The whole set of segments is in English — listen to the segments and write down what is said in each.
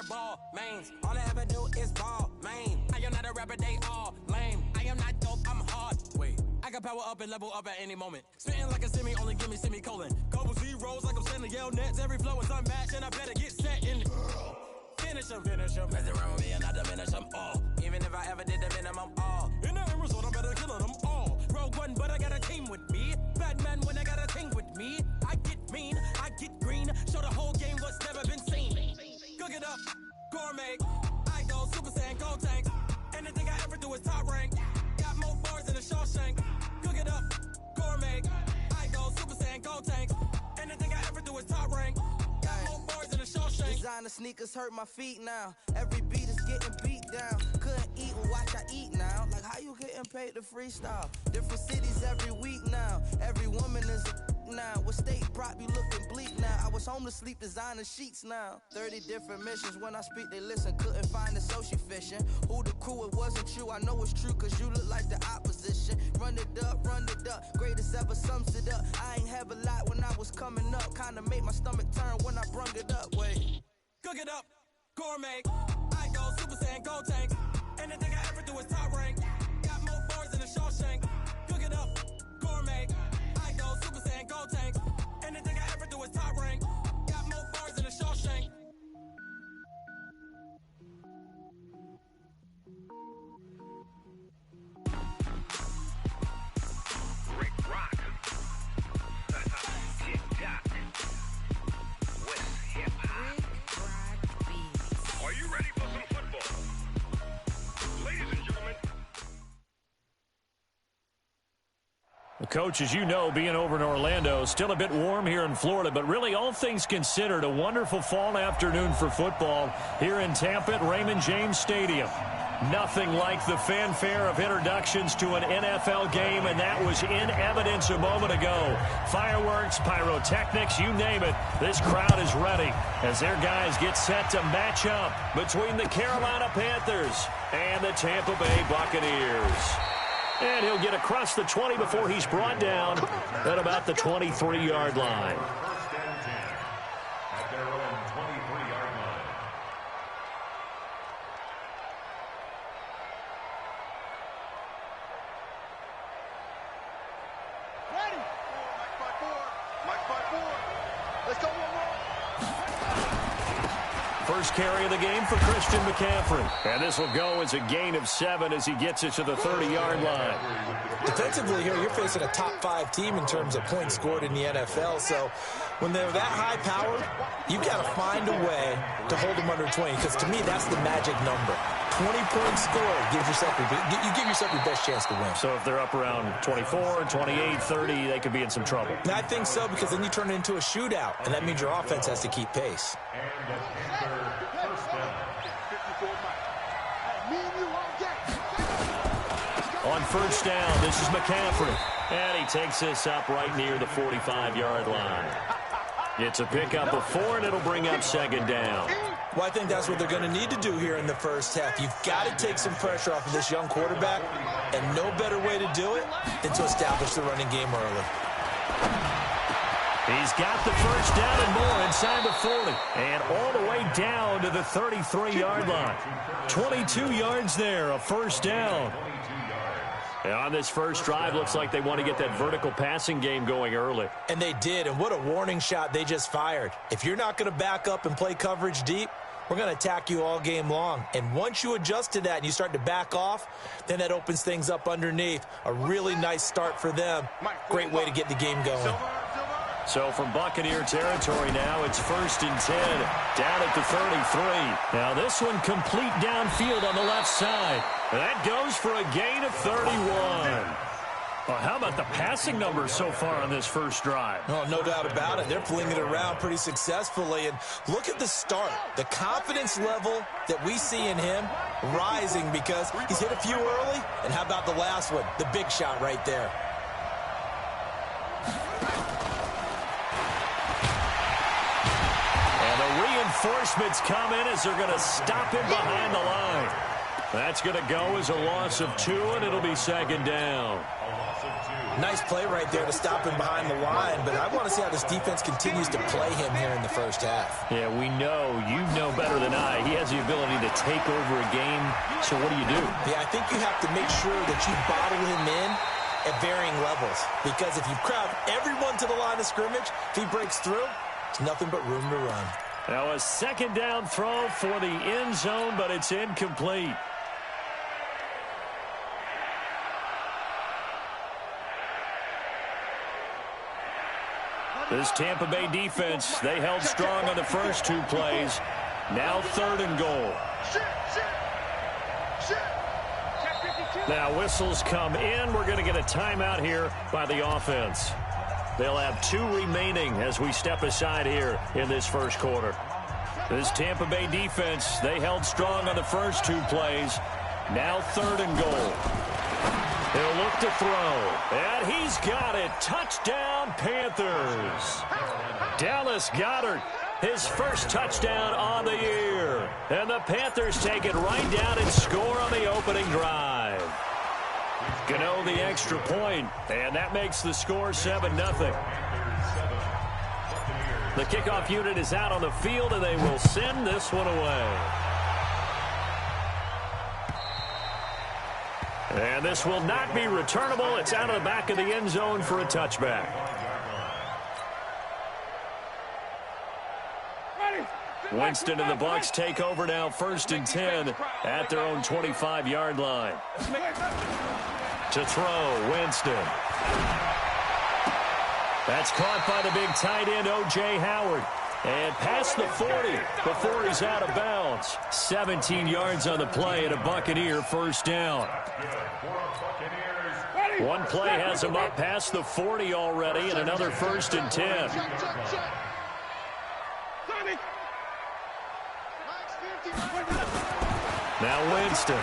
wear ball mains. All I ever do is ball main. I am not a rapper, they all lame. I am not dope, I'm hard. Wait, I can power up and level up at any moment. Spitting like a semi, only give me semicolon. Couple zeros like I'm sending yell nets. Every flow is unmatched and I better get set in. Finish them. Mess around with me and I diminish them all. Even if I ever did the minimum all. In the end result, I'm better killing them all. Rogue one, but I got a team with me. Batman when I got a team with me. I get mean, I get green. Show the whole game what's never been seen. Cook it up, gourmet. I go Super Saiyan, gold tank. Anything I ever do is top rank. Got more bars than a Shawshank. Cook it up, gourmet. I go Super Saiyan, gold tank. Anything I ever do is top rank. Got more bars than a Shawshank. Designer sneakers hurt my feet now. Every beat is getting beat down. Couldn't eat, well watch I eat now. Like how you getting paid to freestyle? Different cities every week now. Every woman is a now. With state prop, you looking bleak now. I was home to sleep, designer sheets now. 30 different missions. When I speak, they listen. Couldn't find it, so she fishing. Who the crew, it wasn't you. I know it's true, cause you look like the opposition. Run it up. Greatest ever sums it up. I ain't have a lot when I was coming up. Kinda made my stomach turn when I brung it up. Wait. Cook it up, gourmet. I go Super Saiyan, gold tank. Anything I ever do is top rank. Got more bars than a Shawshank. Cook it up, gourmet. I go Super Saiyan, gold tank. Anything I ever do is top rank. Got more bars than a Shawshank. Rick Rock. Tick-tock. West hip-hop. Are you ready for some football? Ladies and gentlemen. Well, Coach, as you know, being over in Orlando, still a bit warm here in Florida, but really all things considered, a wonderful fall afternoon for football here in Tampa at Raymond James Stadium. Nothing like the fanfare of introductions to an NFL game, and that was in evidence a moment ago. Fireworks, pyrotechnics, you name it. This crowd is ready as their guys get set to match up between the Carolina Panthers and the Tampa Bay Buccaneers. And he'll get across the 20 before he's brought down at about the 23-yard line. First carry of the game for Christian McCaffrey. And this will go as a gain of 7 as he gets it to the 30-yard line. Defensively here, you're facing a top-5 team in terms of points scored in the NFL. So when they're that high-powered, you've got to find a way to hold them under 20. Because to me, that's the magic number. 20 points scored gives yourself you give yourself your best chance to win. So if they're up around 24, 28, 30, they could be in some trouble. And I think so, because then you turn it into a shootout, and that means your offense has to keep pace. On first down, this is McCaffrey. And he takes this up right near the 45-yard line. It's a pickup of 4, and it'll bring up second down. Well, I think that's what they're going to need to do here in the first half. You've got to take some pressure off of this young quarterback, and no better way to do it than to establish the running game early. He's got the first down and more inside the 40, and all the way down to the 33-yard line. 22 yards there, a first down. And on this first drive, looks like they want to get that vertical passing game going early. And they did, and what a warning shot they just fired. If you're not going to back up and play coverage deep, we're going to attack you all game long. And once you adjust to that and you start to back off, then that opens things up underneath. A really nice start for them. Great way to get the game going. So from Buccaneer territory now, it's 1st and 10, down at the 33. Now this one complete downfield on the left side. That goes for a gain of 31. Well, how about the passing numbers so far on this first drive? Oh, no doubt about it. They're flinging it around pretty successfully. And look at the start. The confidence level that we see in him rising because he's hit a few early. And how about the last one? The big shot right there. Reinforcements come in as they're going to stop him behind the line. That's going to go as a loss of 2, and it'll be second down. Nice play right there to stop him behind the line, but I want to see how this defense continues to play him here in the first half. Yeah, we know, you know better than I, he has the ability to take over a game, so what do you do? Yeah, I think you have to make sure that you bottle him in at varying levels, because if you crowd everyone to the line of scrimmage, if he breaks through, it's nothing but room to run. Now a second down throw for the end zone, but it's incomplete. This Tampa Bay defense, they held strong on the first 2 plays. Now 3rd and goal. Now whistles come in. We're going to get a timeout here by the offense. They'll have 2 remaining as we step aside here in this first quarter. This Tampa Bay defense, they held strong on the first 2 plays. Now 3rd and goal. He'll look to throw, and he's got it. Touchdown, Panthers. Dallas Goedert, his first touchdown on the year. And the Panthers take it right down and score on the opening drive. Gano the extra point, and that makes the score 7-0. The kickoff unit is out on the field, and they will send this one away. And this will not be returnable. It's out of the back of the end zone for a touchback. Winston and the BUCCS take over now, 1st and 10 at their own 25-yard line. To throw, Winston. That's caught by the big tight end, O.J. Howard. And past the 40 before he's out of bounds. 17 yards on the play and a Buccaneer first down. One play has him up past the 40 already and another 1st and 10. Now Winston.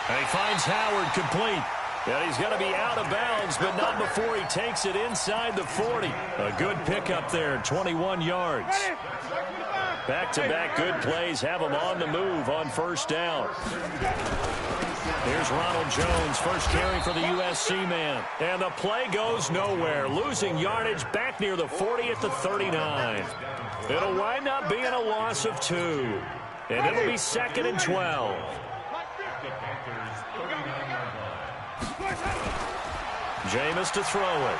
And he finds Howard complete. And he's going to be out of bounds, but not before he takes it inside the 40. A good pickup there, 21 yards. Back-to-back good plays have him on the move on first down. Here's Ronald Jones, first carry for the USC man. And the play goes nowhere, losing yardage back near the 40 at the 39. It'll wind up being a loss of 2. And it'll be 2nd and 12. Jameis to throw it.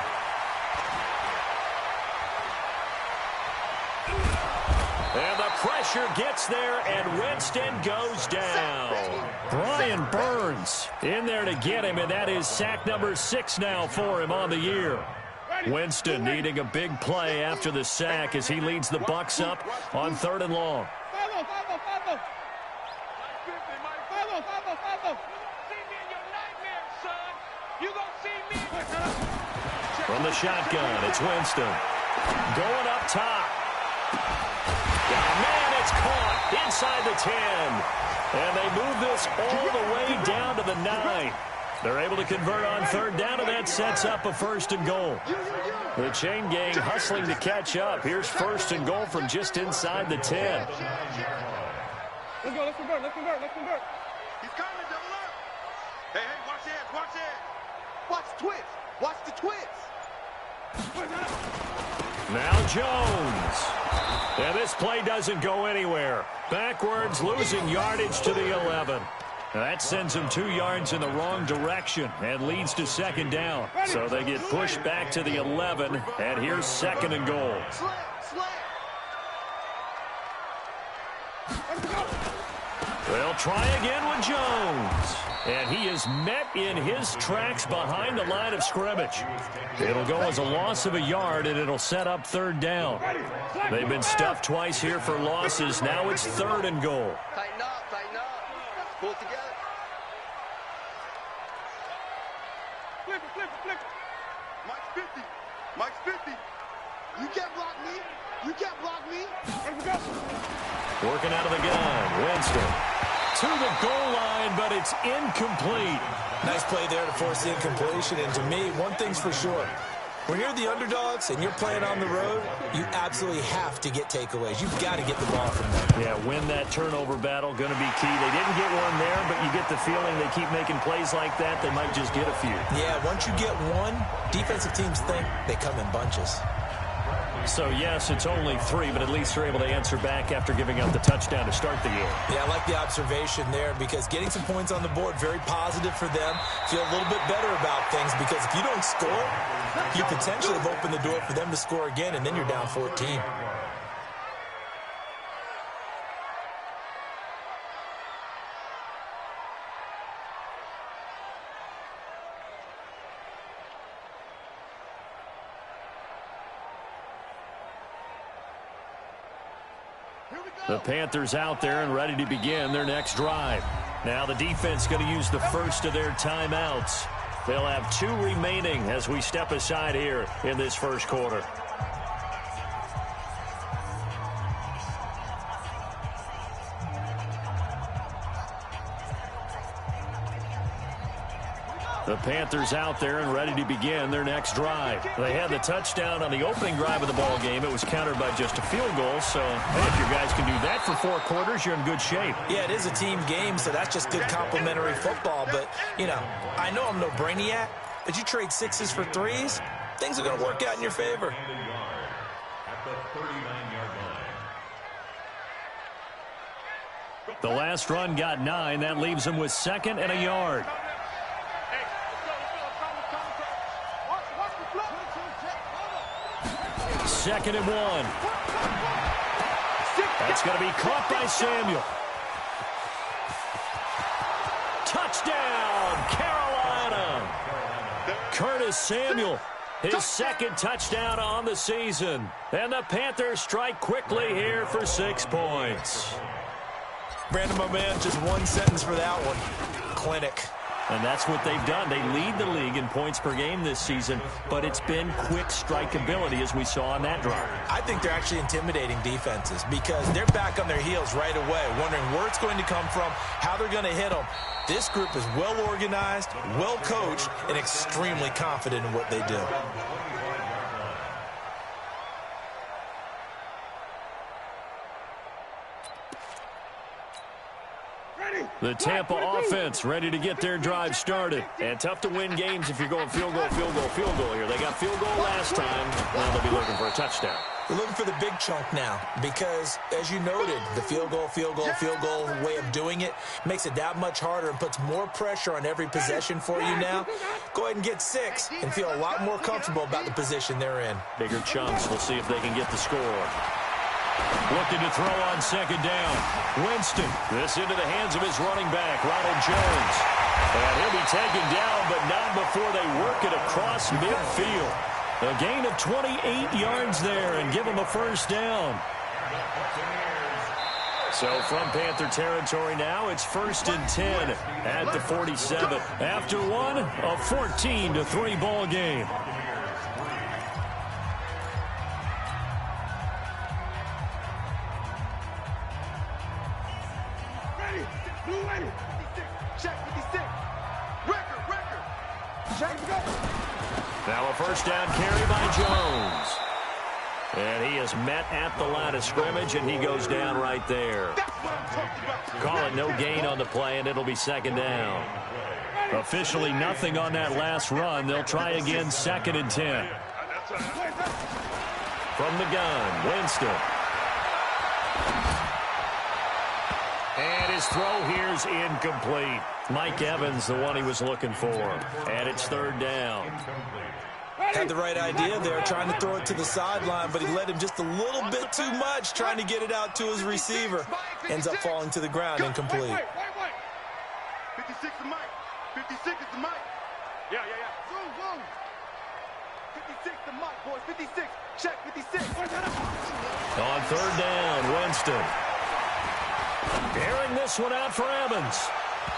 And the pressure gets there, and Winston goes down. Brian Burns in there to get him, and that is sack number 6 now for him on the year. Winston needing a big play after the sack as he leads the BUCCS up on 3rd and long. From the shotgun, it's Winston. Going up top. Oh, man, it's caught inside the 10. And they move this all the way down to the 9. They're able to convert on 3rd down, and that sets up a 1st and goal. The chain gang hustling to catch up. Here's 1st and goal from just inside the 10. Let's go, let's convert, let's convert, let's convert. He's coming, double up. Hey, watch it, watch it. Watch the twist. Watch the twist. Now Jones. And this play doesn't go anywhere. Backwards, losing yardage to the 11. That sends them 2 yards in the wrong direction and leads to 2nd down. So they get pushed back to the 11, and here's 2nd and goal. They'll try again with Jones. And he is met in his tracks behind the line of scrimmage. It'll go as a loss of a yard, and it'll set up 3rd down. They've been stuffed twice here for losses. Now it's 3rd and goal. Tighten up, tighten up. Pull it together. Flip it, flip it, flip it. Mike's 50. Mike's 50. You can't block me. You can't block me. Working out of the gun, Winston. To the goal line, but it's incomplete. Nice play there to force the incompletion. And to me, one thing's for sure. When you're the underdogs and you're playing on the road, you absolutely have to get takeaways. You've got to get the ball from them. Yeah, win that turnover battle, going to be key. They didn't get one there, but you get the feeling they keep making plays like that, they might just get a few. Yeah, once you get one, defensive teams think they come in bunches. So, yes, it's only 3, but at least they're able to answer back after giving up the touchdown to start the game. Yeah, I like the observation there because getting some points on the board, very positive for them. Feel a little bit better about things because if you don't score, you potentially have opened the door for them to score again, and then you're down 14. The Panthers out there and ready to begin their next drive. Now the defense going to use the first of their timeouts. They'll have 2 remaining as we step aside here in this first quarter. The Panthers out there and ready to begin their next drive. They had the touchdown on the opening drive of the ball game. It was countered by just a field goal. So, hey, if your guys can do that for 4 quarters, you're in good shape. Yeah, it is a team game, so that's just good complimentary football. But, you know, I know I'm no brainiac, but you trade 6s for 3s, things are going to work out in your favor. The last run got 9. That leaves them with 2nd and a yard. Second and 1. That's going to be caught by Samuel. Touchdown, Carolina. Curtis Samuel, his 2nd touchdown on the season. And the Panthers strike quickly here for 6 points. Brandon, my man, just one sentence for that one. Clinic. And that's what they've done. They lead the league in points per game this season, but it's been quick strikeability as we saw on that drive. I think they're actually intimidating defenses because they're back on their heels right away, wondering where it's going to come from, how they're going to hit them. This group is well organized, well coached, and extremely confident in what they do. The Tampa offense ready to get their drive started. And tough to win games if you're going field goal, field goal, field goal here. They got field goal last time. Now they'll be looking for a touchdown. They're looking for the big chunk now because, as you noted, the field goal way of doing it makes it that much harder and puts more pressure on every possession for you now. Go ahead and get 6 and feel a lot more comfortable about the position they're in. Bigger chunks. We'll see if they can get the score. Looking to throw on 2nd down. Winston. This into the hands of his running back, Ronald Jones. And he'll be taken down, but not before they work it across midfield. A gain of 28 yards there and give him a first down. So from Panther territory now, it's 1st and 10 at the 47. After one, a 14-3 ball game. Now a first down carry by Jones. And he is met at the line of scrimmage, and he goes down right there. Call it no gain on the play, and it'll be 2nd down. Officially nothing on that last run. They'll try again, 2nd and 10. From the gun, Winston. And his throw here's incomplete. Mike Evans, the one he was looking for. And it's 3rd down. Had the right idea there, trying to throw it to the sideline, but he led him just a little bit too much, trying to get it out to his receiver. Ends up falling to the ground, incomplete. 56 to Mike. 56 is the Mike. Yeah. Whoa. 56 to Mike, boys. 56. Check 56. On 3rd down, Winston. Airing this one out for Evans.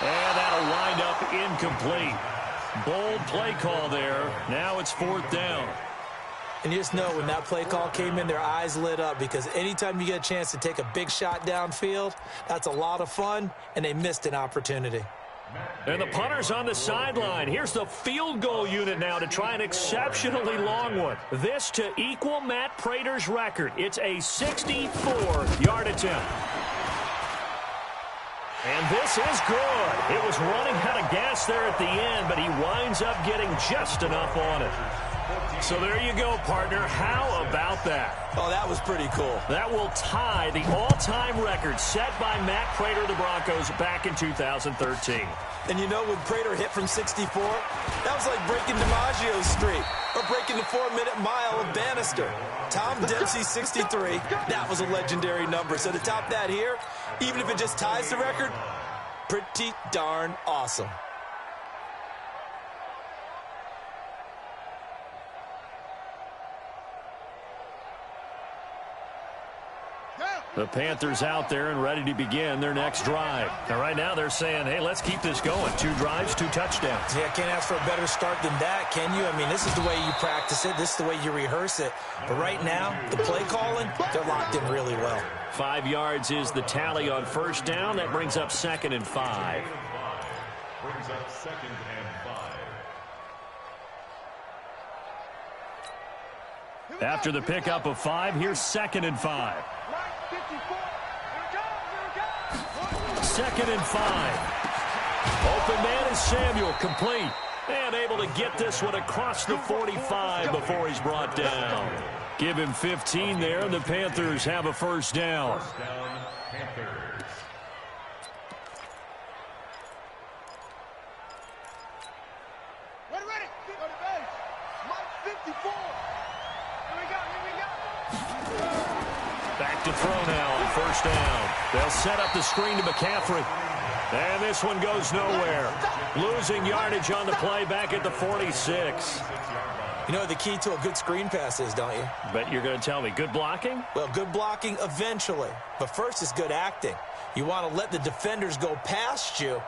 And that'll wind up incomplete. Bold play call there. Now it's 4th down. And you just know when that play call came in, their eyes lit up because anytime you get a chance to take a big shot downfield, that's a lot of fun, and they missed an opportunity. And the punter's on the sideline. Here's the field goal unit now to try an exceptionally long one. This to equal Matt Prater's record. It's a 64-yard attempt. And this is good. It was running out of gas there at the end, but he winds up getting just enough on it. So there you go, partner. How about that? Oh, that was pretty cool. That will tie the all-time record set by Matt Prater of the Broncos back in 2013. And you know, when Prater hit from 64, that was like breaking DiMaggio's streak or breaking the 4-minute mile of Bannister. Tom Dempsey, 63, that was a legendary number. So to top that here, even if it just ties the record, pretty darn awesome. The Panthers out there and ready to begin their next drive. Now, right now, they're saying, hey, let's keep this going. 2 drives, 2 touchdowns. Yeah, can't ask for a better start than that, can you? I mean, this is the way you practice it. This is the way you rehearse it. But right now, the play calling, they're locked in really well. 5 yards is the tally on first down. That brings up 2nd and 5. Brings up 2nd and 5. After the pickup of 5, here's 2nd and 5. 2nd and 5. Open man is Samuel, complete. And able to get this one across the 45 before he's brought down. Give him 15 there, and the Panthers have a first down. First down, Panthers. Ready. Go to base. Mike 54. Here we go. Back to throw now on first down. They'll set up the screen to McCaffrey. And this one goes nowhere. Losing yardage on the play back at the 46. You know what the key to a good screen pass is, don't you? Bet you're going to tell me. Good blocking? Well, good blocking eventually. But first is good acting. You want to let the defenders go past you,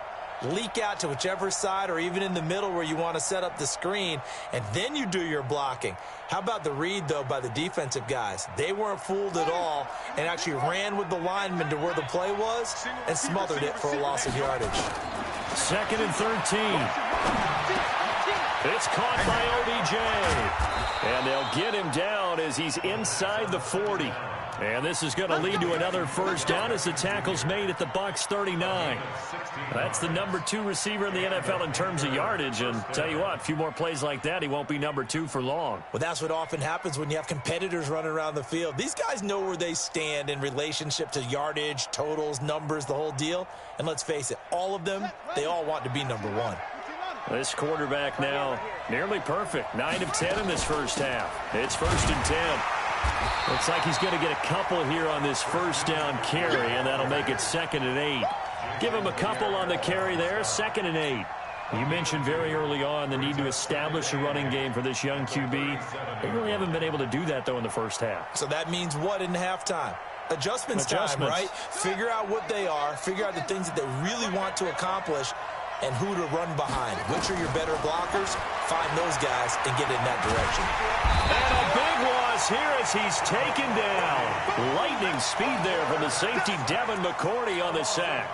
leak out to whichever side or even in the middle where you want to set up the screen, and then you do your blocking. How about the read, though, by the defensive guys? They weren't fooled at all and actually ran with the lineman to where the play was and smothered it for a loss of yardage. 2nd and 13. It's caught by OBJ. And they'll get him down as he's inside the 40. And this is going to lead to another first down as the tackle's made at the BUCCS 39. That's the number 2 receiver in the NFL in terms of yardage. And tell you what, a few more plays like that, he won't be number 2 for long. Well, that's what often happens when you have competitors running around the field. These guys know where they stand in relationship to yardage, totals, numbers, the whole deal. And let's face it, all of them, they all want to be number 1. This quarterback now nearly perfect. 9 of 10 in this first half. It's 1st and 10. Looks like he's going to get a couple here on this first down carry, and that'll make it 2nd and 8. Give him a couple on the carry there, 2nd and 8. You mentioned very early on the need to establish a running game for this young QB. They really haven't been able to do that, though, in the first half. So that means what in halftime? Adjustments time, right? Figure out what they are, figure out the things that they really want to accomplish, and who to run behind. Which are your better blockers? Find those guys and get in that direction. And a big loss here as he's taken down. Lightning speed there from the safety, Devin McCourty, on the sack.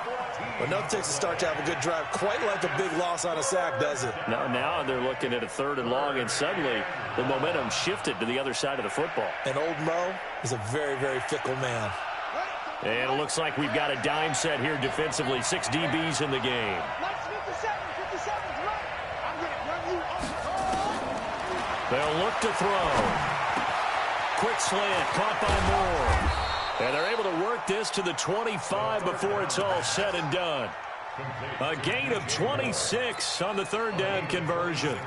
Well, nothing takes a start to have a good drive quite like a big loss on a sack, does it? No, now they're looking at a 3rd and long, and suddenly the momentum shifted to the other side of the football. And old Mo is a very, very fickle man. And it looks like we've got a dime set here defensively. 6 DBs in the game. They'll look to throw. Quick slant, caught by Moore. And they're able to work this to the 25 before it's all said and done. A gain of 26 on the 3rd down conversion.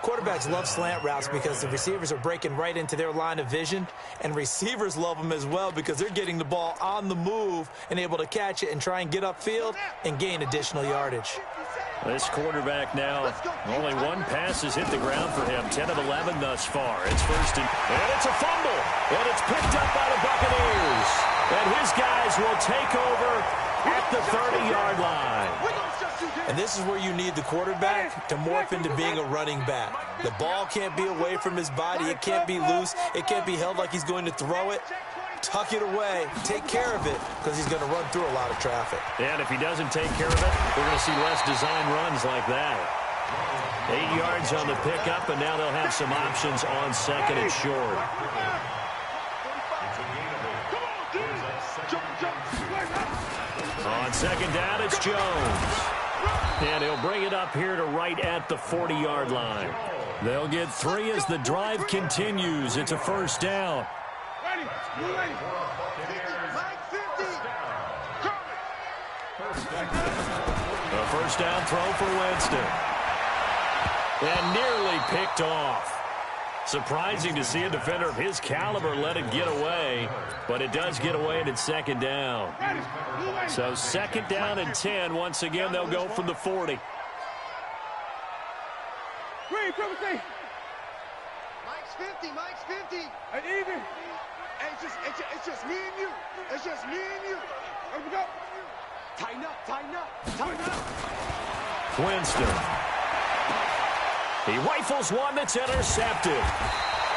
Quarterbacks love slant routes because the receivers are breaking right into their line of vision, and receivers love them as well because they're getting the ball on the move and able to catch it and try and get upfield and gain additional yardage. This quarterback now, only 1 pass has hit the ground for him. 10 of 11 thus far. It's 1st and it's a fumble. And it's picked up by the Buccaneers. And his guys will take over at the 30-yard line. And this is where you need the quarterback to morph into being a running back. The ball can't be away from his body. It can't be loose. It can't be held like he's going to throw it. tuck it away, take care of it, because he's going to run through a lot of traffic. And if he doesn't take care of it, we're going to see less design runs like that. 8 yards on the pickup, and now they'll have some options on second and short. On second down, it's Jones. And he'll bring it up here to right at the 40-yard line. They'll get 3 as the drive continues. It's a first down. A first down throw for Winston. And nearly picked off. Surprising to see a defender of his caliber let it get away, but it does get away and it's second down. So second down and 10. Once again, they'll go from the 40. Green, triple T. Mike's 50, Mike's 50. Hey, even. It's just me and you. It's just me and you. Here we go. Tighten up, tighten up, tighten up. Winston. He rifles one that's intercepted.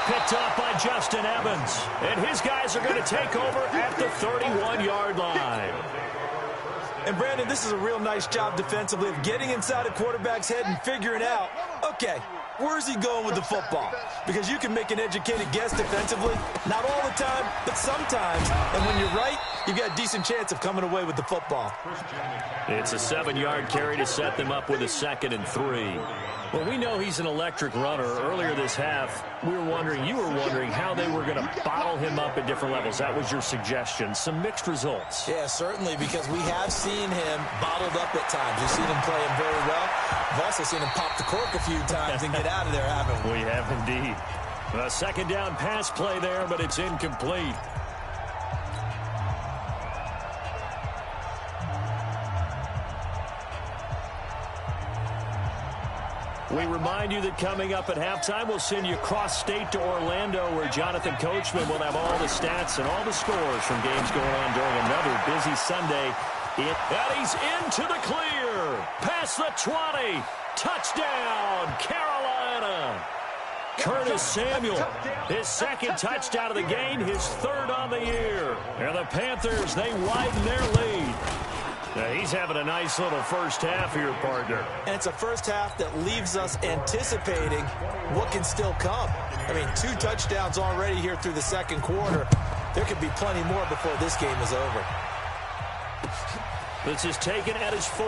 Picked off by Justin Evans. And his guys are going to take over at the 31-yard line. And, Brandon, this is a real nice job defensively of getting inside a quarterback's head and figuring out, okay, where's he going with the football? Because you can make an educated guess defensively. Not all the time, but sometimes. And when you're right, you've got a decent chance of coming away with the football. It's a 7-yard carry to set them up with a second and 3. Well, we know he's an electric runner. Earlier this half, you were wondering how they were going to bottle him up at different levels. That was your suggestion. Some mixed results. Yeah, certainly, because we have seen him bottled up at times. We've seen him playing very well. We've also seen him pop the cork a few times and get out of there, haven't we? We have indeed. A second down pass play there, but it's incomplete. We remind you that coming up at halftime, we'll send you cross-state to Orlando, where Jonathan Coachman will have all the stats and all the scores from games going on during another busy Sunday. And he's into the clear. Past the 20. Touchdown, Carolina. Curtis Samuel, his second touchdown of the game, his third on the year. And the Panthers, they widen their lead. Now, he's having a nice little first half here, partner. And it's a first half that leaves us anticipating what can still come. I mean, 2 touchdowns already here through the second quarter. There could be plenty more before this game is over. This is taken at his 4.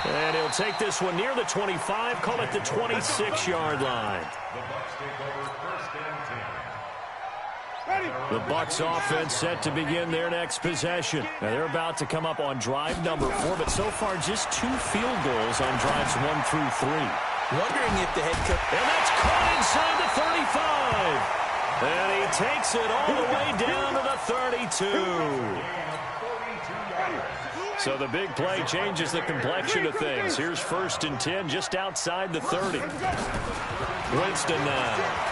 And he'll take this one near the 25, call it the 26-yard line. The Bucs offense set to begin their next possession. Now they're about to come up on drive number 4, but so far just 2 field goals on drives 1 through 3. Wondering if the head coach... And that's caught inside the 35. And he takes it all the way down to the 32. So the big play changes the complexion of things. Here's first and 10 just outside the 30. Winston now.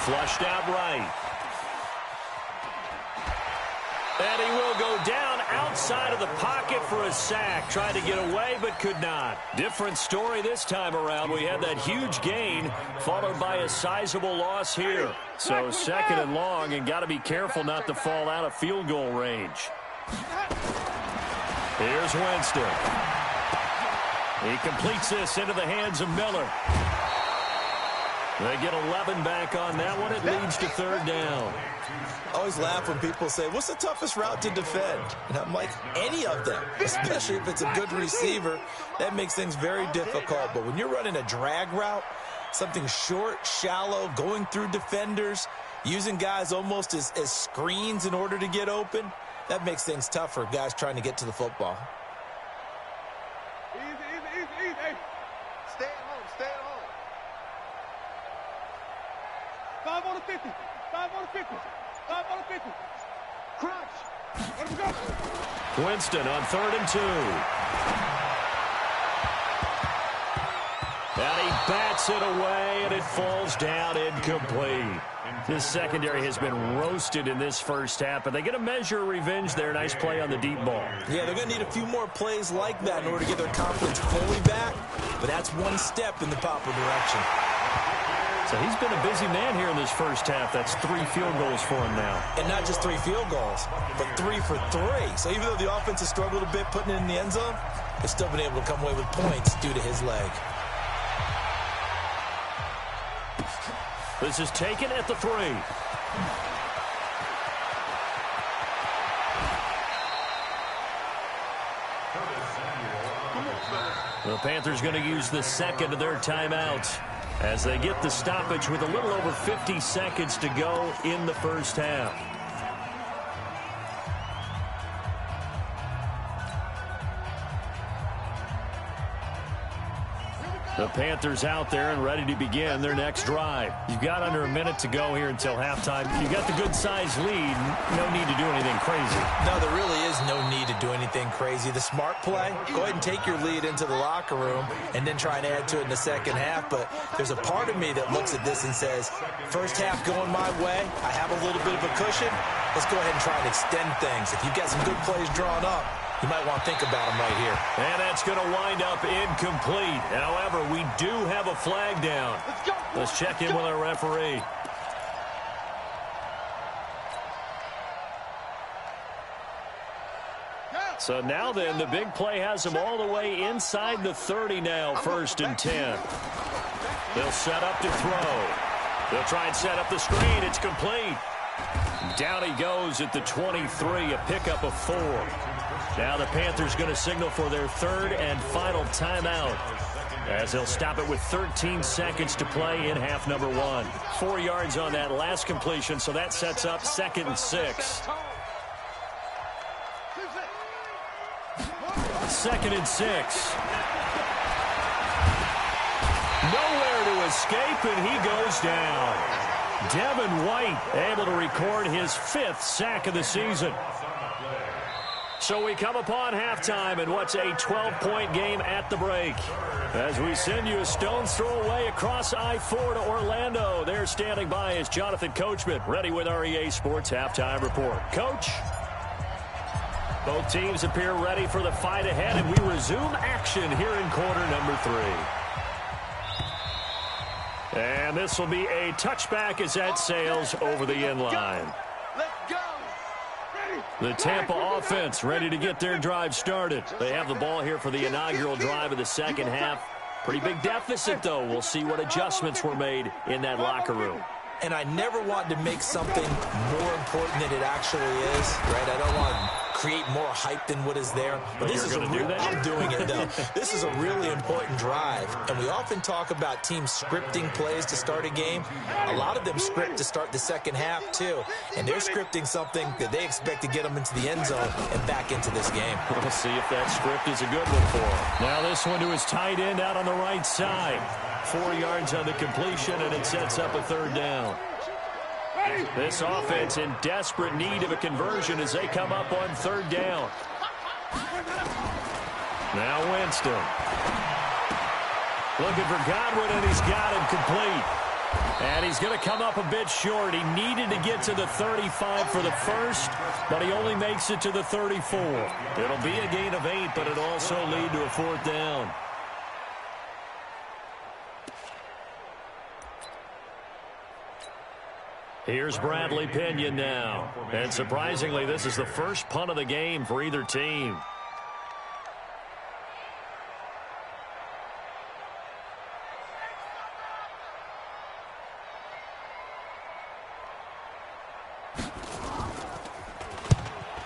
Flushed out right. And he will go down outside of the pocket for a sack. Tried to get away, but could not. Different story this time around. We had that huge gain, followed by a sizable loss here. So second and long, and got to be careful not to fall out of field goal range. Here's Winston. He completes this into the hands of Miller. They get 11 back on that one. It leads to third down. I always laugh when people say, what's the toughest route to defend? And I'm like, any of them, especially if it's a good receiver. That makes things very difficult. But when you're running a drag route, something short, shallow, going through defenders, using guys almost as screens in order to get open, that makes things tough for guys trying to get to the football. Easy. Hey. Stay at home, stay at home. 5 on the 50. 5 on the 50. 5 on the 50. Crunch. Let him go. Winston on 3rd and 2. And he bats it away, and it falls down incomplete. This secondary has been roasted in this first half, but they get a measure of revenge there. Nice play on the deep ball. Yeah, they're going to need a few more plays like that in order to get their confidence fully back, but that's one step in the proper direction. So he's been a busy man here in this first half. That's 3 field goals for him now. And not just 3 field goals, but 3 for 3. So even though the offense has struggled a bit putting it in the end zone, they've still been able to come away with points due to his leg. This is taken at the 3. The Panthers going to use the second of their timeouts as they get the stoppage with a little over 50 seconds to go in the first half. The Panthers out there and ready to begin their next drive. You've got under a minute to go here until halftime. You've got the good-sized lead. No need to do anything crazy. No, there really is no need to do anything crazy. The smart play, go ahead and take your lead into the locker room and then try and add to it in the second half. But there's a part of me that looks at this and says, first half going my way, I have a little bit of a cushion. Let's go ahead and try and extend things. If you've got some good plays drawn up, you might want to think about them right here. And that's going to wind up incomplete. However, we do have a flag down. Let's check in with our referee. So now then, the big play has them all the way inside the 30 now, 1st and 10. They'll set up to throw. They'll try and set up the screen. It's complete. Down he goes at the 23, a pickup of 4. Now the Panthers going to signal for their 3rd and final timeout as they'll stop it with 13 seconds to play in half number 1. 4 yards on that last completion, so that sets up 2nd and 6. 2nd and 6. Nowhere to escape, and he goes down. Devin White able to record his 5th sack of the season. So we come upon halftime in what's a 12-point game at the break. As we send you a stone's throw away across I-4 to Orlando. There standing by is Jonathan Coachman, ready with our EA Sports Halftime Report. Coach? Both teams appear ready for the fight ahead, and we resume action here in quarter number 3. And this will be a touchback as that sails over the end line. The Tampa offense ready to get their drive started. They have the ball here for the inaugural drive of the second half. Pretty big deficit, though. We'll see what adjustments were made in that locker room. And I never want to make something more important than it actually is, right? I don't want to create more hype than what is there. But this is I'm doing it, though. This is a really important drive. And we often talk about teams scripting plays to start a game. A lot of them script to start the second half, too. And they're scripting something that they expect to get them into the end zone and back into this game. We'll see if that script is a good one for them. Now this one to his tight end out on the right side. 4 yards on the completion, and it sets up a 3rd down. This offense in desperate need of a conversion as they come up on 3rd down. Now Winston. Looking for Godwin, and he's got him complete. And he's going to come up a bit short. He needed to get to the 35 for the first, but he only makes it to the 34. It'll be a gain of 8, but it'll also lead to a 4th down. Here's Bradley Pinion now. And surprisingly, this is the first punt of the game for either team.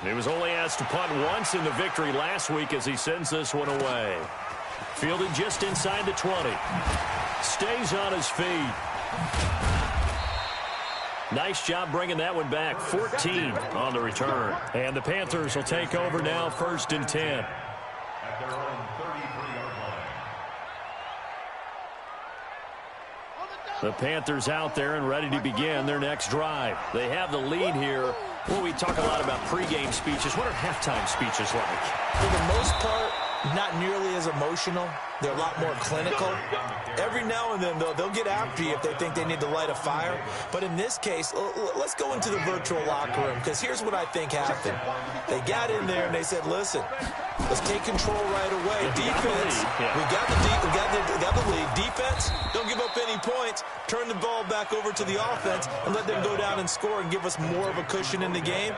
He was only asked to punt once in the victory last week as he sends this one away. Fielded just inside the 20. Stays on his feet. Nice job bringing that one back. 14 on the return. And the Panthers will take over now, 1st and 10. At their own 33-yard line. The Panthers out there and ready to begin their next drive. They have the lead here. Well, we talk a lot about pregame speeches. What are halftime speeches like? For the most part, not nearly as emotional. They're a lot more clinical. Every now and then, though, they'll get after you if they think they need to light a fire. But in this case, let's go into the virtual locker room, because here's what I think happened. They got in there and they said, listen, let's take control right away. Defense, we got the lead. Defense, don't give up any points. Turn the ball back over to the offense and let them go down and score and give us more of a cushion in the game.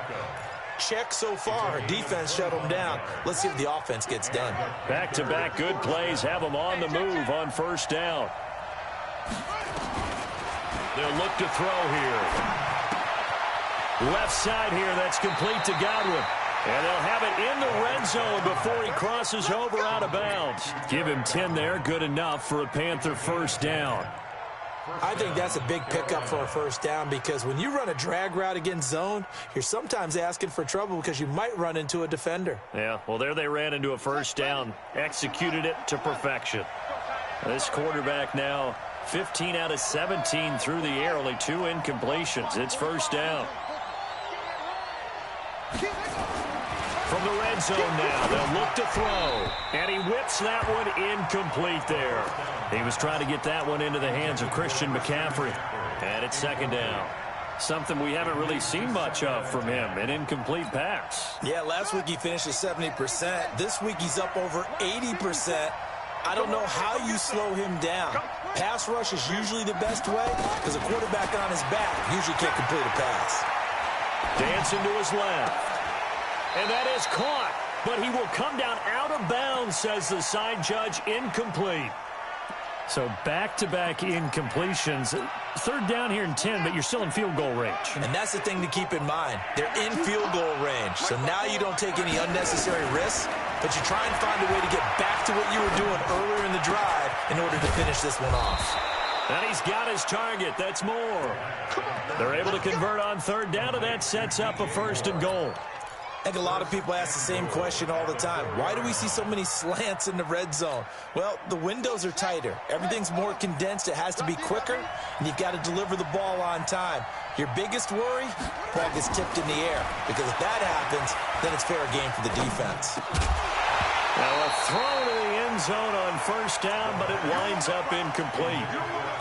Check so far. Defense shut them down. Let's see if the offense gets done. Back-to-back good plays have them on the move on first down. They'll look to throw here. Left side here, that's complete to Godwin. And they'll have it in the red zone before he crosses over out of bounds. Give him 10 there, good enough for a Panther first down. I think that's a big pickup for a first down, because when you run a drag route against zone, you're sometimes asking for trouble because you might run into a defender. Yeah, well, there they ran into a first down, executed it to perfection. This quarterback now 15 out of 17 through the air, only 2 incompletions. It's first down. From the red zone now, they'll look to throw. And he whips that one incomplete there. He was trying to get that one into the hands of Christian McCaffrey. And it's second down. Something we haven't really seen much of from him, an incomplete pass. Yeah, last week he finished at 70%. This week he's up over 80%. I don't know how you slow him down. Pass rush is usually the best way, because a quarterback on his back usually can't complete a pass. Dancing to his left. And that is caught, but he will come down out of bounds, says the side judge, incomplete. So back-to-back incompletions. Third down here and 10, but you're still in field goal range. And that's the thing to keep in mind. They're in field goal range. So now you don't take any unnecessary risks, but you try and find a way to get back to what you were doing earlier in the drive in order to finish this one off. And he's got his target. That's more. They're able to convert on third down, and that sets up a first and goal. I think a lot of people ask the same question all the time. Why do we see so many slants in the red zone? Well, the windows are tighter. Everything's more condensed. It has to be quicker, and you've got to deliver the ball on time. Your biggest worry? Ball gets tipped in the air, because if that happens, then it's fair game for the defense. Now a throw to the end zone on first down, but it winds up incomplete.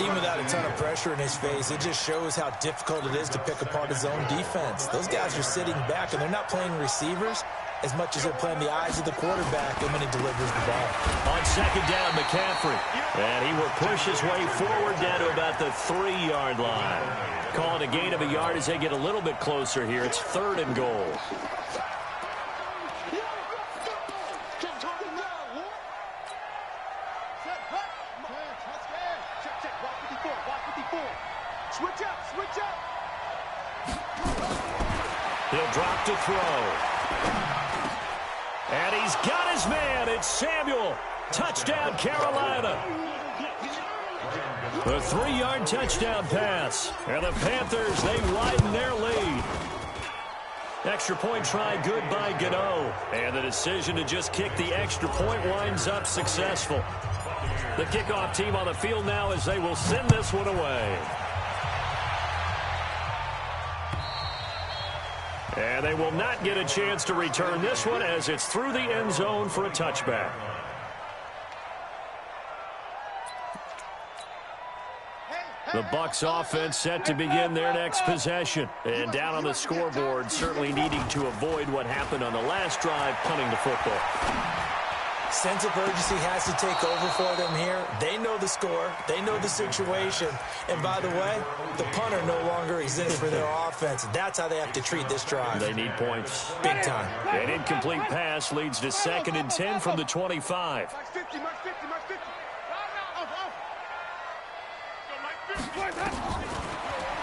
Even without a ton of pressure in his face, it just shows how difficult it is to pick apart his own defense. Those guys are sitting back, and they're not playing receivers as much as they're playing the eyes of the quarterback and when he delivers the ball. On second down, McCaffrey. And he will push his way forward down to about the 3-yard line. Calling a gain of a yard as they get a little bit closer here. It's third and goal. He'll drop to throw. And he's got his man. It's Samuel. Touchdown, Carolina. The 3-yard touchdown pass. And the Panthers, they widen their lead. Extra point try good by Gano. And the decision to just kick the extra point winds up successful. The kickoff team on the field now as they will send this one away. And they will not get a chance to return this one as it's through the end zone for a touchback. The Bucs offense set to begin their next possession. And down on the scoreboard, certainly needing to avoid what happened on the last drive, punting the football. Sense of urgency has to take over for them here. They know the score. They know the situation. And by the way, the punter no longer exists for their offense. That's how they have to treat this drive. They need points. Big time. An incomplete pass leads to second and 10 from the 25.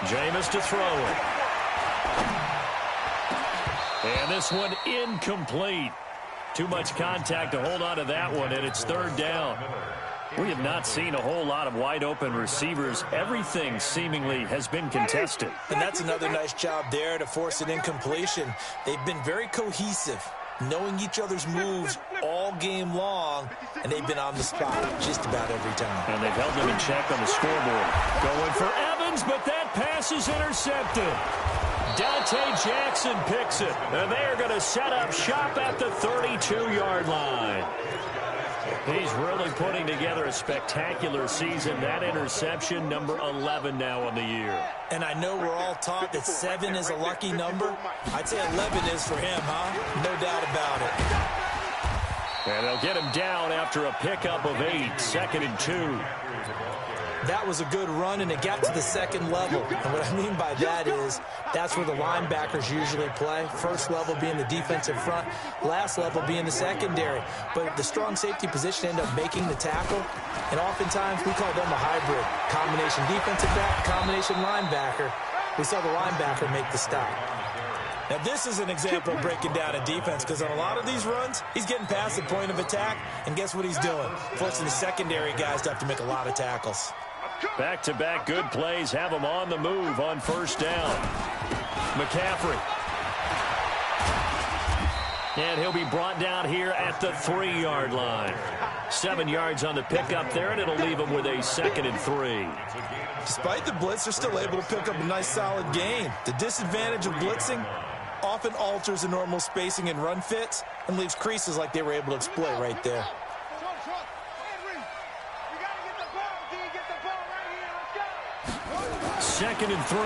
Jameis to throw it. And this one incomplete. Too much contact to hold on to that one, and it's third down. We have not seen a whole lot of wide-open receivers. Everything seemingly has been contested. And that's another nice job there to force an incompletion. They've been very cohesive, knowing each other's moves all game long, and they've been on the spot just about every time. And they've held them in check on the scoreboard. Going for Evans, but that pass is intercepted. Dante Jackson picks it, and they are going to set up shop at the 32-yard line. He's really putting together a spectacular season. That interception, number 11 now on the year. And I know we're all taught that 7 is a lucky number. I'd say 11 is for him, huh? No doubt about it. And they'll get him down after a pickup of 8, 2nd and 2. That was a good run, and it got to the second level. And what I mean by that is that's where the linebackers usually play. First level being the defensive front, last level being the secondary. But the strong safety position ended up making the tackle, and oftentimes we call them a hybrid. Combination defensive back, combination linebacker. We saw the linebacker make the stop. Now, this is an example of breaking down a defense, because on a lot of these runs, he's getting past the point of attack, and guess what he's doing? Forcing the secondary guys to have to make a lot of tackles. Back-to-back good plays have him on the move on first down. McCaffrey. And he'll be brought down here at the 3-yard line. 7 yards on the pickup there, and it'll leave him with a 2nd and 3. Despite the blitz, they're still able to pick up a nice, solid gain. The disadvantage of blitzing often alters the normal spacing and run fits and leaves creases like they were able to exploit right there. 2nd and 3.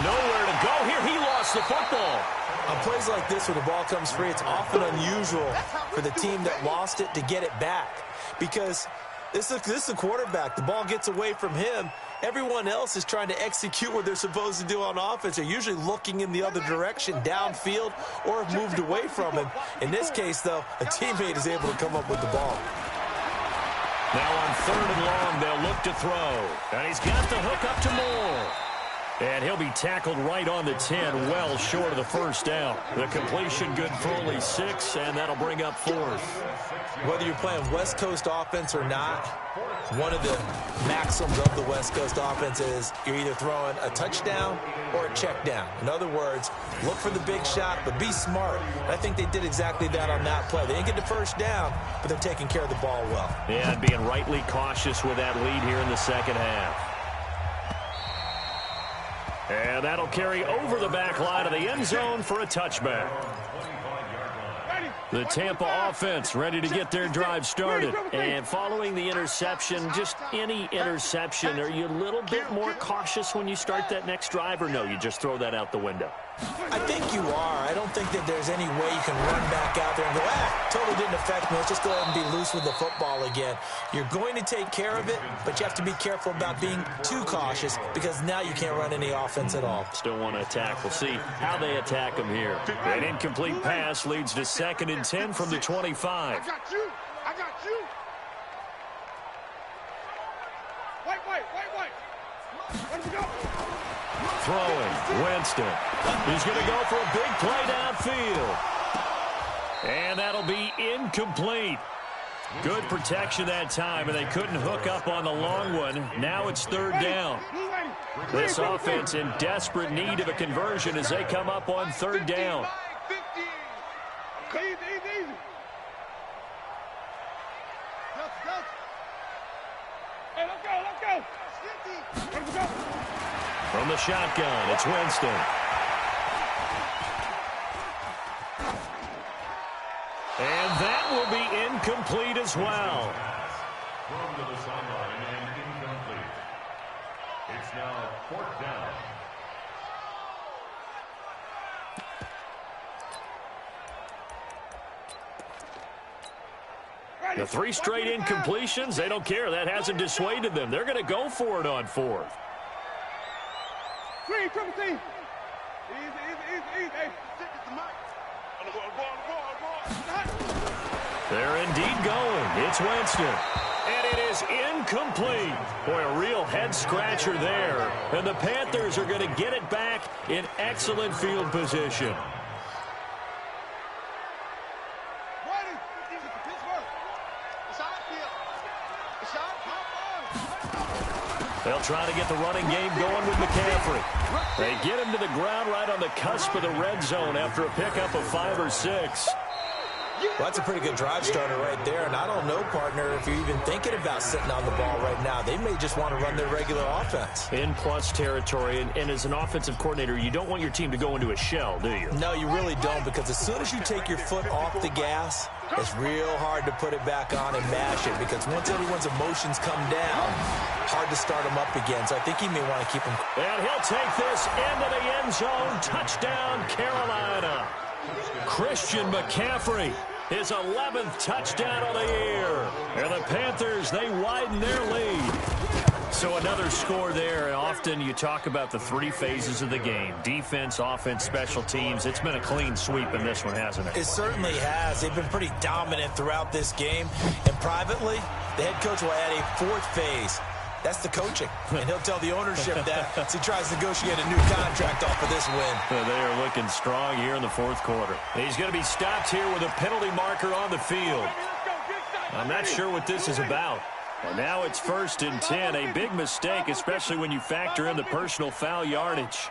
Nowhere to go here. He lost the football. On plays like this where the ball comes free, it's often unusual for the team that lost it to get it back, because this is the quarterback. The ball gets away from him. Everyone else is trying to execute what they're supposed to do on offense. They're usually looking in the other direction, downfield, or have moved away from him. In this case, though, a teammate is able to come up with the ball. Now on 3rd and long, they'll look to throw. And he's got the hook up to Moore. And he'll be tackled right on the 10, well short of the first down. The completion good for only 6, and that'll bring up 4th. Whether you're playing West Coast offense or not, one of the maxims of the West Coast offense is you're either throwing a touchdown or a check down. In other words, look for the big shot, but be smart. And I think they did exactly that on that play. They didn't get the first down, but they're taking care of the ball well. Yeah, and being rightly cautious with that lead here in the second half. And that'll carry over the back line of the end zone for a touchback. The Tampa offense ready to get their drive started. And following the interception, just any interception, are you a little bit more cautious when you start that next drive, or no, you just throw that out the window? I think you are. I don't think that there's any way you can run back out there and go, totally didn't affect me. Let's just go ahead and be loose with the football again. You're going to take care of it, but you have to be careful about being too cautious, because now you can't run any offense at all. Still want to attack. We'll see how they attack him here. An incomplete pass leads to 2nd and 10 from the 25. I got you. I got you. Wait. Where did we go? Throwing, Winston. He's going to go for a big play downfield. And that'll be incomplete. Good protection that time, and they couldn't hook up on the long one. Now it's 3rd down. This offense in desperate need of a conversion as they come up on 3rd down. Easy. Hey, let's go. Where did we go? From the shotgun, it's Winston. And that will be incomplete as well. Thrown to the sideline and incomplete. It's now 4th down. The 3 straight incompletions, they don't care. That hasn't dissuaded them. They're going to go for it on 4th. Triple T. Easy. Hey, they're indeed going. It's Winston. And it is incomplete. Boy, a real head-scratcher there. And the Panthers are going to get it back in excellent field position. They'll try to get the running game going with McCaffrey. They get him to the ground right on the cusp of the red zone after a pickup of 5 or 6. Well, that's a pretty good drive starter right there. And I don't know, partner, if you're even thinking about sitting on the ball right now. They may just want to run their regular offense. In plus territory. And as an offensive coordinator, you don't want your team to go into a shell, do you? No, you really don't, because as soon as you take your foot off the gas, it's real hard to put it back on and mash it, because once everyone's emotions come down, hard to start them up again. So I think he may want to keep them. And he'll take this into the end zone. Touchdown, Carolina. Christian McCaffrey, his 11th touchdown of the year. And the Panthers, they widen their lead. So another score there. And often you talk about the three phases of the game: defense, offense, special teams. It's been a clean sweep in this one, hasn't it? It certainly has. They've been pretty dominant throughout this game. And privately, the head coach will add a fourth phase. That's the coaching. And he'll tell the ownership that as he tries to negotiate a new contract off of this win. They are looking strong here in the fourth quarter. He's going to be stopped here with a penalty marker on the field. I'm not sure what this is about. And now it's 1st and 10. A big mistake, especially when you factor in the personal foul yardage.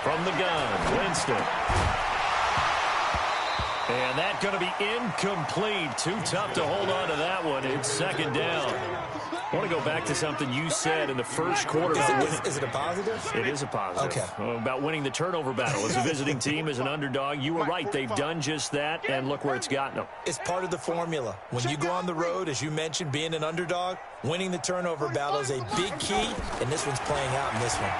From the gun, Winston. And that's going to be incomplete. Too tough to hold on to that one. It's 2nd down. I want to go back to something you said in the first quarter. Is it a positive? It is a positive. Okay. About winning the turnover battle as a visiting team, as an underdog. You were right. They've done just that, and look where it's gotten them. It's part of the formula. When you go on the road, as you mentioned, being an underdog, winning the turnover battle is a big key, and this one's playing out in this one.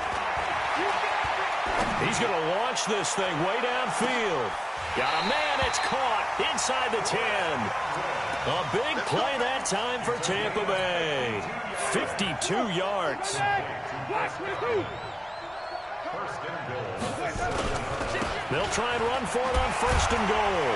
He's going to launch this thing way downfield. Got a man, it's caught inside the 10. A big play that time for Tampa Bay. 52 yards. They'll try and run for it on 1st and goal.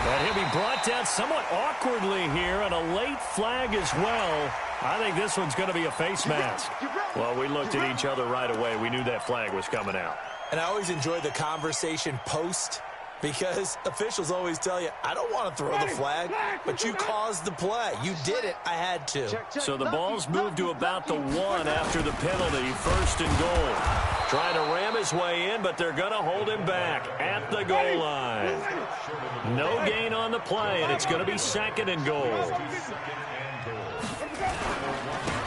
And he'll be brought down somewhat awkwardly here, and a late flag as well. I think this one's going to be a face mask. Well, we looked at each other right away. We knew that flag was coming out. And I always enjoy the conversation post, because officials always tell you, I don't want to throw the flag, but you caused the play. You did it. I had to. So the ball's moved to about the 1 after the penalty. 1st and goal. Trying to ram his way in, but they're going to hold him back at the goal line. No gain on the play, and it's going to be 2nd and goal.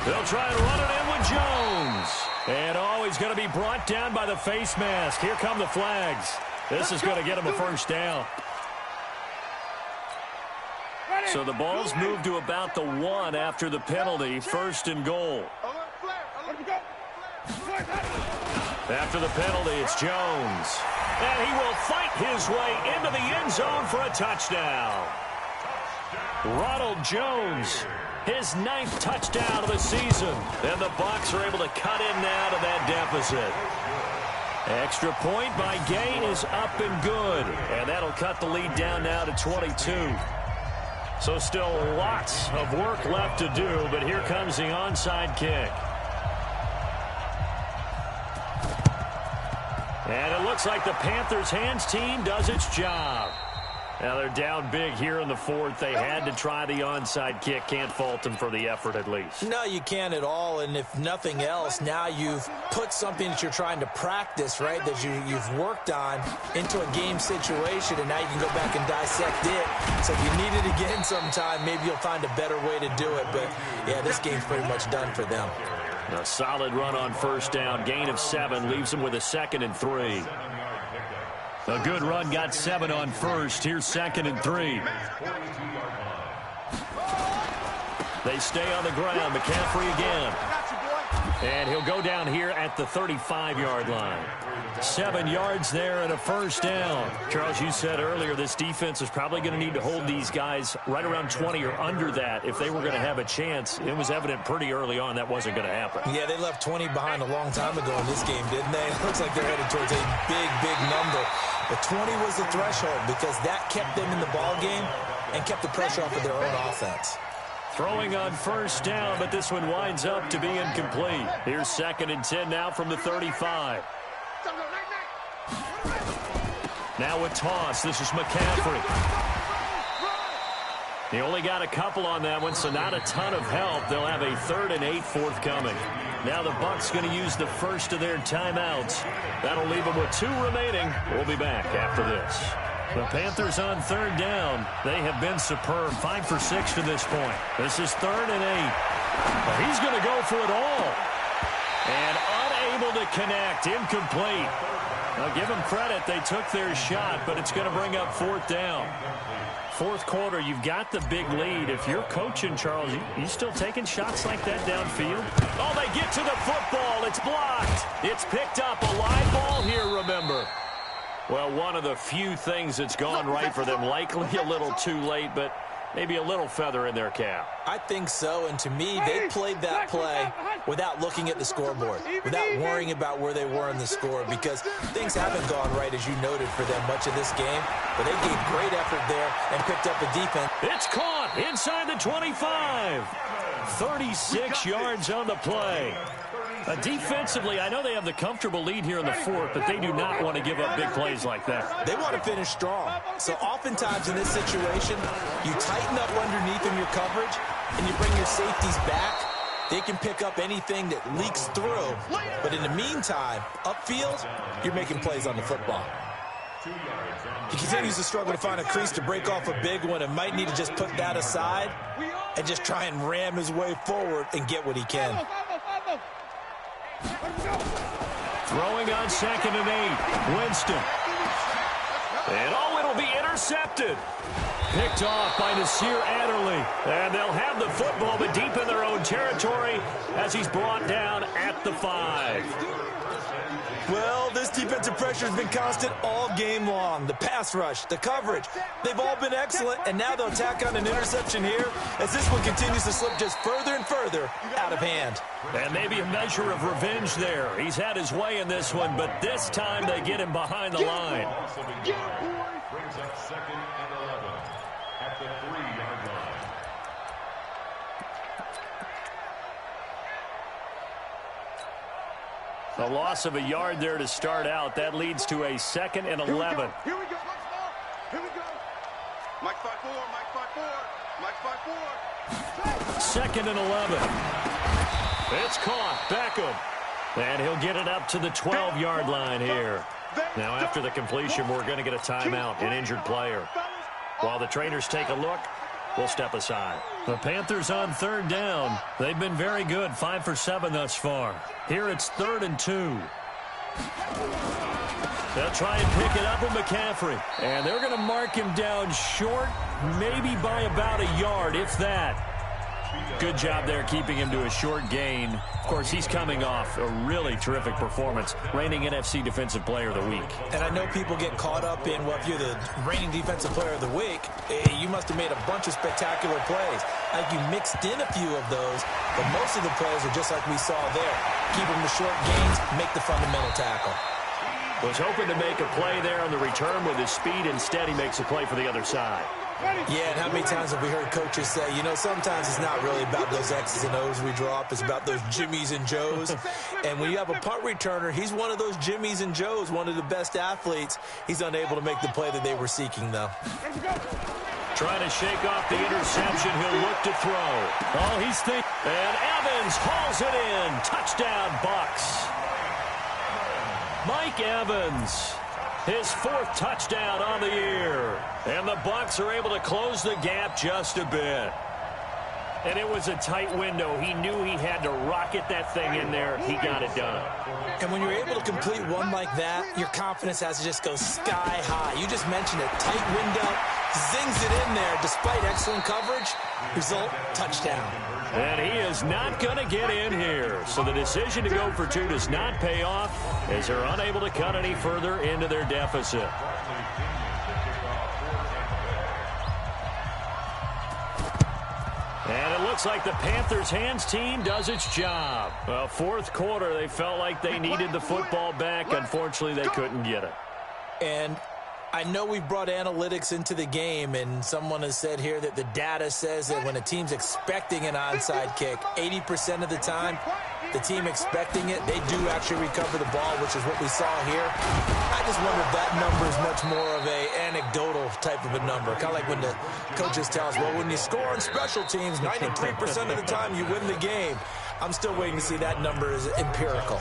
They'll try and run it in with Jones. And he's going to be brought down by the face mask. Here come the flags. This is going to get him a 1st down. So the ball's moved to about the 1 after the penalty. 1st and goal. After the penalty, it's Jones. And he will fight his way into the end zone for a touchdown. Ronald Jones, his 9th touchdown of the season. And the Bucs are able to cut in now to that deficit. Extra point by Gay is up and good. And that'll cut the lead down now to 22. So still lots of work left to do, but here comes the onside kick. And it looks like the Panthers hands team does its job. Now they're down big here in the 4th. They had to try the onside kick. Can't fault them for the effort at least. No, you can't at all. And if nothing else, now you've put something that you're trying to practice, right, that you've worked on into a game situation, and now you can go back and dissect it. So if you need it again sometime, maybe you'll find a better way to do it. But, yeah, this game's pretty much done for them. A solid run on 1st down. Gain of 7 leaves them with a 2nd and 3. A good run got 7 on 1st. Here's 2nd and 3. They stay on the ground. McCaffrey again. And he'll go down here at the 35-yard line. 7 yards there and a 1st down. Charles, you said earlier this defense is probably going to need to hold these guys right around 20 or under that if they were going to have a chance. It was evident pretty early on that wasn't going to happen. Yeah, they left 20 behind a long time ago in this game, didn't they? It looks like they're headed towards a big, big number. But 20 was the threshold because that kept them in the ball game and kept the pressure off of their own offense. Throwing on 1st down, but this one winds up to be incomplete. Here's 2nd and 10 now from the 35. Now a toss. This is McCaffrey. He only got a couple on that one, so not a ton of help. They'll have a 3rd and 8 forthcoming. Now the Bucs going to use the first of their timeouts. That'll leave them with 2 remaining. We'll be back after this. The Panthers on third down. They have been superb. 5 for 6 to this point. This is 3rd and 8. Well, he's going to go for it all. And unable to connect. Incomplete. Now, give them credit. They took their shot, but it's going to bring up 4th down. 4th quarter, you've got the big lead. If you're coaching, Charles, you still taking shots like that downfield? Oh, they get to the football. It's blocked. It's picked up. A live ball here, remember. Well, one of the few things that's gone right for them. Likely a little too late, but maybe a little feather in their cap. I think so, and to me, they played that play without looking at the scoreboard, without worrying about where they were in the score, because things haven't gone right, as you noted, for them much of this game, but they gave great effort there and picked up a defense. It's caught inside the 25. 36 yards on the play. Defensively, I know they have the comfortable lead here in the 4th, but they do not want to give up big plays like that. They want to finish strong. So oftentimes in this situation, you tighten up underneath in your coverage, and you bring your safeties back. They can pick up anything that leaks through. But in the meantime, upfield, you're making plays on the football. He continues to struggle to find a crease to break off a big one and might need to just put that aside and just try and ram his way forward and get what he can. Throwing on 2nd and 8. Winston. And it'll be intercepted. Picked off by Nasir Adderley. And they'll have the football, but deep in their own territory as he's brought down at the 5. Well, this defensive pressure has been constant all game long. The pass rush, the coverage, they've all been excellent, and now they'll tack on an interception here as this one continues to slip just further and further out of hand. And maybe a measure of revenge there. He's had his way in this one, but this time they get him behind the line. Brings up 2nd and 11 at the 3-yard line. A loss of a yard there to start out. That leads to a 2nd and 11. Here we go. Here we go. Mike 5-4. Mike 5-4. Mike 5-4. 2nd and 11. It's caught. Beckham. And he'll get it up to the 12-yard line here. Now, after the completion, we're going to get a timeout, an injured player. While the trainers take a look, we'll step aside. The Panthers on 3rd down. They've been very good, 5 for 7 thus far. Here it's 3rd and 2. They'll try and pick it up with McCaffrey. And they're going to mark him down short, maybe by about a yard, if that. Good job there keeping him to a short gain. Of course, he's coming off a really terrific performance, reigning NFC Defensive Player of the Week. And I know people get caught up in, well, if you're the reigning Defensive Player of the Week, you must have made a bunch of spectacular plays. I think you mixed in a few of those, but most of the plays are just like we saw there. Keep them to short gains, make the fundamental tackle. Was hoping to make a play there on the return with his speed. Instead, he makes a play for the other side. Yeah, and how many times have we heard coaches say, you know, sometimes it's not really about those X's and O's we draw up. It's about those Jimmies and Joes. And when you have a punt returner, he's one of those Jimmies and Joes, one of the best athletes. He's unable to make the play that they were seeking, though. Trying to shake off the interception. He'll look to throw. Oh, he's thinking. And Evans hauls it in. Touchdown, Bucks. Mike Evans. His 4th touchdown on the year. And the Bucks are able to close the gap just a bit. And it was a tight window. He knew he had to rocket that thing in there. He got it done. And when you're able to complete one like that, your confidence has to just go sky high. You just mentioned it. Tight window, zings it in there despite excellent coverage. Result, touchdown. And he is not going to get in here. So the decision to go for 2 does not pay off as they're unable to cut any further into their deficit. And it looks like the Panthers' hands team does its job. Well, 4th quarter, they felt like they needed the football back. Unfortunately, they couldn't get it. And I know we've brought analytics into the game, and someone has said here that the data says that when a team's expecting an onside kick, 80% of the time, the team expecting it, they do actually recover the ball, which is what we saw here. I just wonder if that number is much more of a anecdotal type of a number. Kind of like when the coaches tell us, well, when you score on special teams, 93% of the time you win the game. I'm still waiting to see that number is empirical.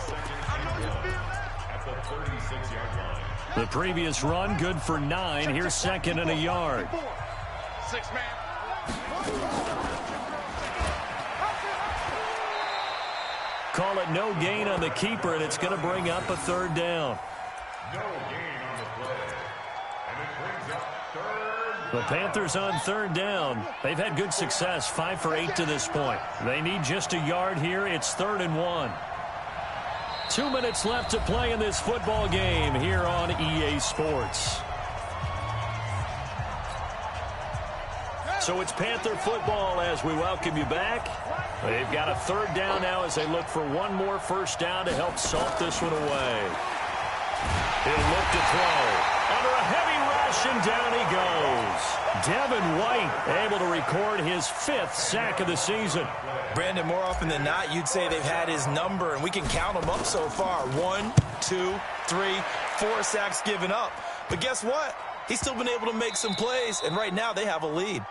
At the 36-yard line. The previous run, good for 9. Here's second and a yard. 6 man. Call it no gain on the keeper, and it's going to bring up a third down. No gain on the play. And it brings up third. The Panthers on third down. They've had good success, 5 for 8 to this point. They need just a yard here. It's 3rd and 1. 2 minutes left to play in this football game here on EA Sports. So it's Panther football as we welcome you back. They've got a third down now as they look for one more first down to help salt this one away. He'll look to throw. Under a heavy rush, and down he goes. Devin White able to record his 5th sack of the season. Brandon, more often than not, you'd say they've had his number, and we can count them up so far. 1, 2, 3, 4 sacks given up. But guess what? He's still been able to make some plays, and right now they have a lead.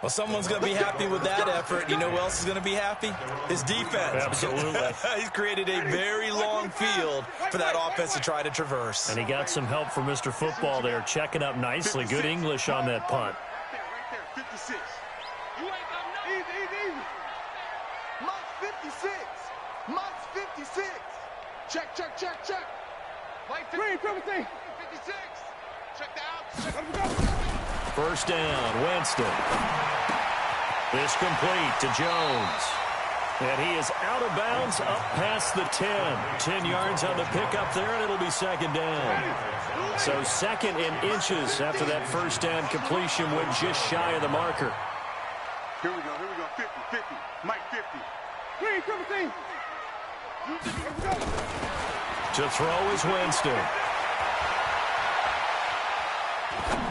Well, someone's going to be happy with that effort. You know who else is going to be happy? His defense. Absolutely. He's created a very long field for that offense to try to traverse. And he got some help from Mr. Football there, checking up nicely. Good English on that punt. Right there, 56. You ain't got nothing. Easy. Much 56. Much 56. Check. White 56. Check the outs. First down, Winston. This complete to Jones. And he is out of bounds up past the 10. 10 yards on the pickup there, and it'll be second down. So second in inches after that first down completion went just shy of the marker. Here we go. 50. Mike 50. 3, 17. To throw is Winston.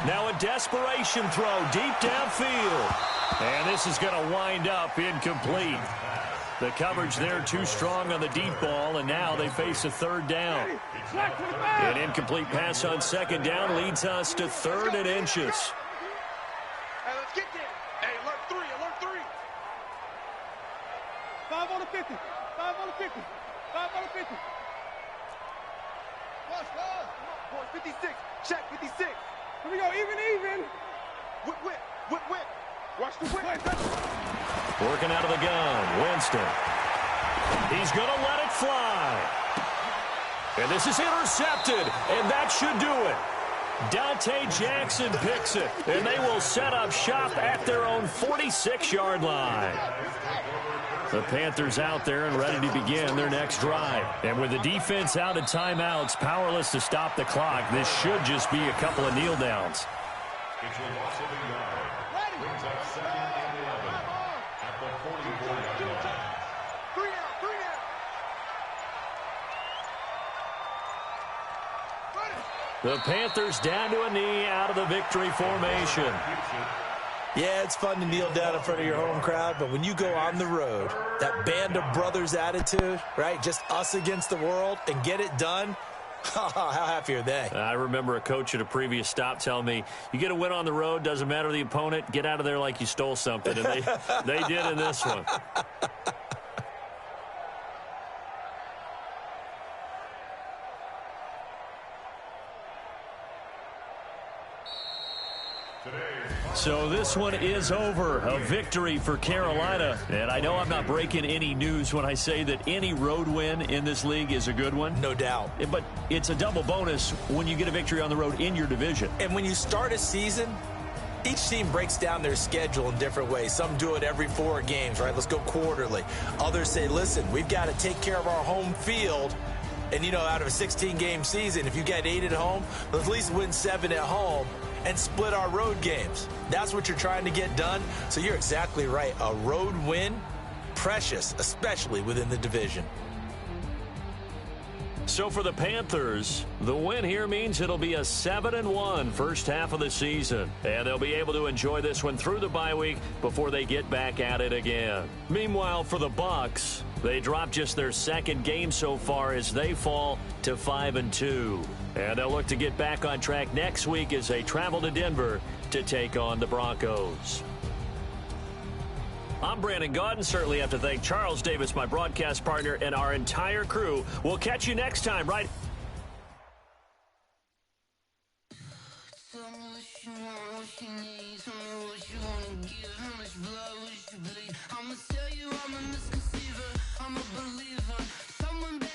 Now a desperation throw deep downfield. And this is going to wind up incomplete. The coverage there too strong on the deep ball, and now they face a third down. An incomplete pass on second down leads us to 3rd and inches. Hey, let's get there. Hey, alert 3. 5 on the 50. 5 on the 50. Watch. Come on, boys. 56. Check 56. Here we go, even. Whip. Watch the whip. Working out of the gun, Winston. He's going to let it fly. And this is intercepted, and that should do it. Dante Jackson picks it, and they will set up shop at their own 46-yard line. The Panthers out there and ready to begin their next drive. And with the defense out of timeouts, powerless to stop the clock, this should just be a couple of kneel downs. It's a loss of a yard. Brings up 2nd and 11 at the 44-yard line. 3 down. The Panthers down to a knee out of the victory formation. Yeah, it's fun to kneel down in front of your home crowd, but when you go on the road, that band of brothers attitude, right, just us against the world, and get it done, how happy are they? I remember a coach at a previous stop telling me, you get a win on the road, doesn't matter the opponent, get out of there like you stole something, and they did in this one. So this one is over. A victory for Carolina. And I know I'm not breaking any news when I say that any road win in this league is a good one. No doubt. But it's a double bonus when you get a victory on the road in your division. And when you start a season, each team breaks down their schedule in different ways. Some do it every 4 games, right? Let's go quarterly. Others say, listen, we've got to take care of our home field. And, you know, out of a 16-game season, if you get 8 at home, let's at least win 7 at home and split our road games. That's what you're trying to get done. So you're exactly right. A road win, precious, especially within the division. So for the Panthers, the win here means it'll be a 7-1 first half of the season. And they'll be able to enjoy this one through the bye week before they get back at it again. Meanwhile, for the BUCCS, they dropped just their 2nd game so far as they fall to 5-2. And they'll look to get back on track next week as they travel to Denver to take on the Broncos. I'm Brandon Gaudin. Certainly have to thank Charles Davis, my broadcast partner, and our entire crew. We'll catch you next time, right? what you want, what you need. Tell me what you wanna give, how much blood would you bleed? I'ma tell you I'm a misconceiver, I'm a believer. Someone better